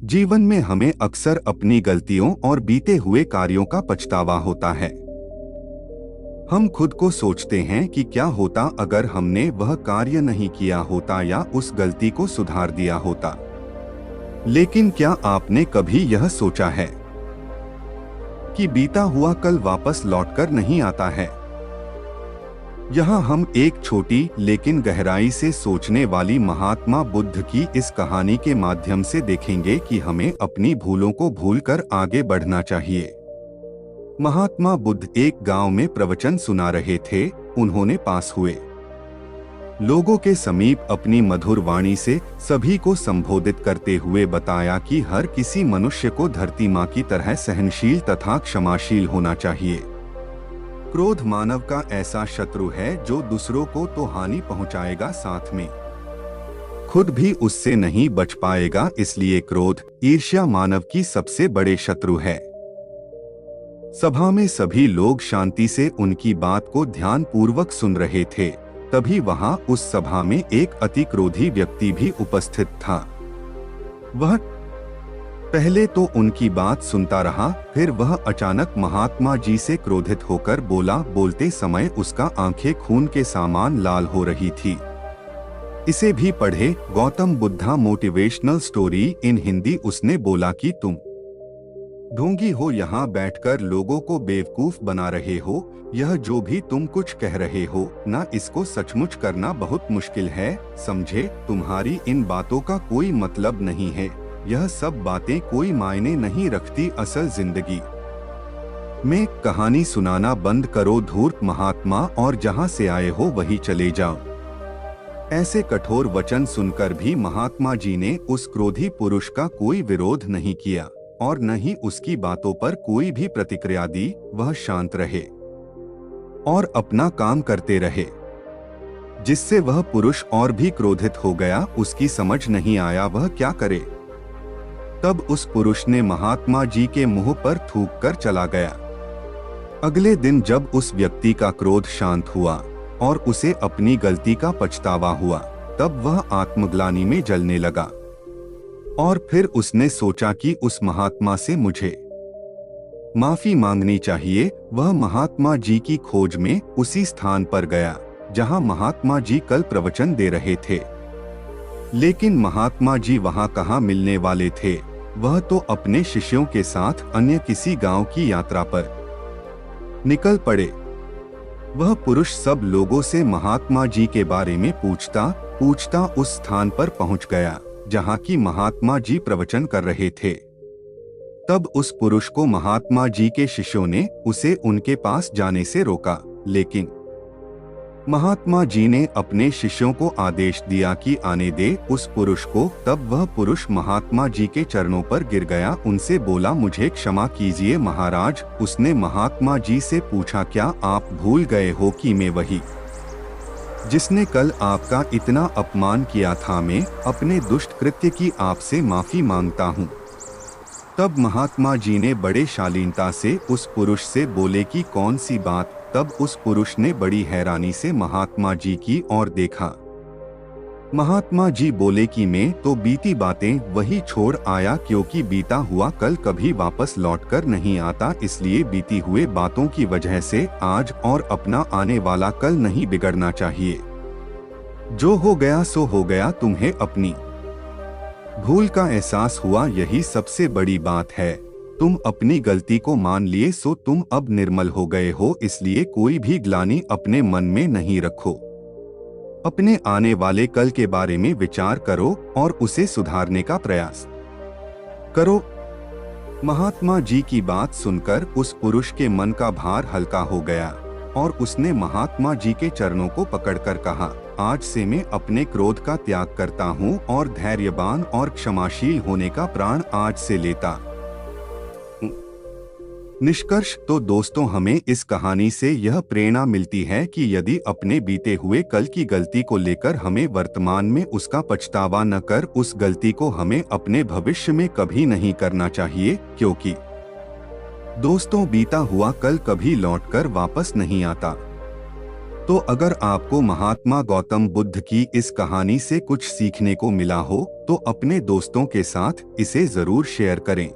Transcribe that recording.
जीवन में हमें अक्सर अपनी गलतियों और बीते हुए कार्यों का पछतावा होता है। हम खुद को सोचते हैं कि क्या होता अगर हमने वह कार्य नहीं किया होता या उस गलती को सुधार दिया होता। लेकिन क्या आपने कभी यह सोचा है कि बीता हुआ कल वापस लौटकर नहीं आता है? यहाँ हम एक छोटी लेकिन गहराई से सोचने वाली महात्मा बुद्ध की इस कहानी के माध्यम से देखेंगे कि हमें अपनी भूलों को भूलकर आगे बढ़ना चाहिए। महात्मा बुद्ध एक गांव में प्रवचन सुना रहे थे। उन्होंने पास हुए लोगों के समीप अपनी मधुर वाणी से सभी को संबोधित करते हुए बताया कि हर किसी मनुष्य को धरती माँ की तरह सहनशील तथा क्षमाशील होना चाहिए। क्रोध मानव का ऐसा शत्रु है जो दूसरों को तो हानि पहुंचाएगा, साथ में खुद भी उससे नहीं बच पाएगा। इसलिए क्रोध, ईर्ष्या मानव की सबसे बड़े शत्रु है। सभा में सभी लोग शांति से उनकी बात को ध्यान पूर्वक सुन रहे थे। तभी वहां उस सभा में एक अति क्रोधी व्यक्ति भी उपस्थित था। वह पहले तो उनकी बात सुनता रहा, फिर वह अचानक महात्मा जी से क्रोधित होकर बोला। बोलते समय उसका आंखें खून के समान लाल हो रही थी। इसे भी पढ़े, Gautam Buddha motivational story in Hindi. उसने बोला कि तुम ढोंगी हो, यहाँ बैठकर लोगों को बेवकूफ बना रहे हो। यह जो भी तुम कुछ कह रहे हो ना, इसको सचमुच करना बहुत मुश्किल है। समझे, तुम्हारी इन बातों का कोई मतलब नहीं है। यह सब बातें कोई मायने नहीं रखती असल जिंदगी में। कहानी सुनाना बंद करो धूर्त महात्मा, और जहां से आए हो वहीं चले जाओ। ऐसे कठोर वचन सुनकर भी महात्मा जी ने उस क्रोधी पुरुष का कोई विरोध नहीं किया और न ही उसकी बातों पर कोई भी प्रतिक्रिया दी। वह शांत रहे और अपना काम करते रहे, जिससे वह पुरुष और भी क्रोधित हो गया। उसकी समझ नहीं आया वह क्या करे। तब उस पुरुष ने महात्मा जी के मुंह पर थूक कर चला गया। अगले दिन जब उस व्यक्ति का क्रोध शांत हुआ और उसे अपनी गलती का पछतावा हुआ, तब वह आत्मग्लानि में जलने लगा। और फिर उसने सोचा कि उस महात्मा से मुझे माफी मांगनी चाहिए। वह महात्मा जी की खोज में उसी स्थान पर गया जहां महात्मा जी कल प्रवचन दे रहे थे। लेकिन महात्मा जी वहां कहाँ मिलने वाले थे। वह तो अपने शिष्यों के साथ अन्य किसी गांव की यात्रा पर निकल पड़े। वह पुरुष सब लोगों से महात्मा जी के बारे में पूछता पूछता उस स्थान पर पहुंच गया जहां की महात्मा जी प्रवचन कर रहे थे। तब उस पुरुष को महात्मा जी के शिष्यों ने उसे उनके पास जाने से रोका, लेकिन महात्मा जी ने अपने शिष्यों को आदेश दिया कि आने दे उस पुरुष को। तब वह पुरुष महात्मा जी के चरणों पर गिर गया। उनसे बोला, मुझे क्षमा कीजिए महाराज। उसने महात्मा जी से पूछा, क्या आप भूल गए हो कि मैं वही जिसने कल आपका इतना अपमान किया था? मैं अपने दुष्ट कृत्य की आपसे माफी मांगता हूँ। तब महात्मा जी ने बड़े शालीनता से उस पुरुष से बोले कि कौन सी बात? तब उस पुरुष ने बड़ी हैरानी से महात्मा जी की ओर देखा। महात्मा जी बोले कि मैं तो बीती बातें वही छोड़ आया, क्योंकि बीता हुआ कल कभी वापस लौटकर नहीं आता। इसलिए बीती हुए बातों की वजह से आज और अपना आने वाला कल नहीं बिगड़ना चाहिए। जो हो गया सो हो गया। तुम्हें अपनी भूल का एहसास हुआ, यही सबसे बड़ी बात है। तुम अपनी गलती को मान लिए, सो तुम अब निर्मल हो गए हो। इसलिए कोई भी ग्लानि अपने मन में नहीं रखो। अपने आने वाले कल के बारे में विचार करो और उसे सुधारने का प्रयास करो। महात्मा जी की बात सुनकर उस पुरुष के मन का भार हल्का हो गया और उसने महात्मा जी के चरणों को पकड़कर कहा, आज से मैं अपने क्रोध का त्याग करता हूँ और धैर्यवान और क्षमाशील होने का प्रण आज से लेता हूँ। निष्कर्ष तो दोस्तों, हमें इस कहानी से यह प्रेरणा मिलती है कि यदि अपने बीते हुए कल की गलती को लेकर हमें वर्तमान में उसका पछतावा न कर, उस गलती को हमें अपने भविष्य में कभी नहीं करना चाहिए। क्योंकि दोस्तों, बीता हुआ कल कभी लौटकर वापस नहीं आता। तो अगर आपको महात्मा गौतम बुद्ध की इस कहानी से कुछ सीखने को मिला हो तो अपने दोस्तों के साथ इसे जरूर शेयर करें।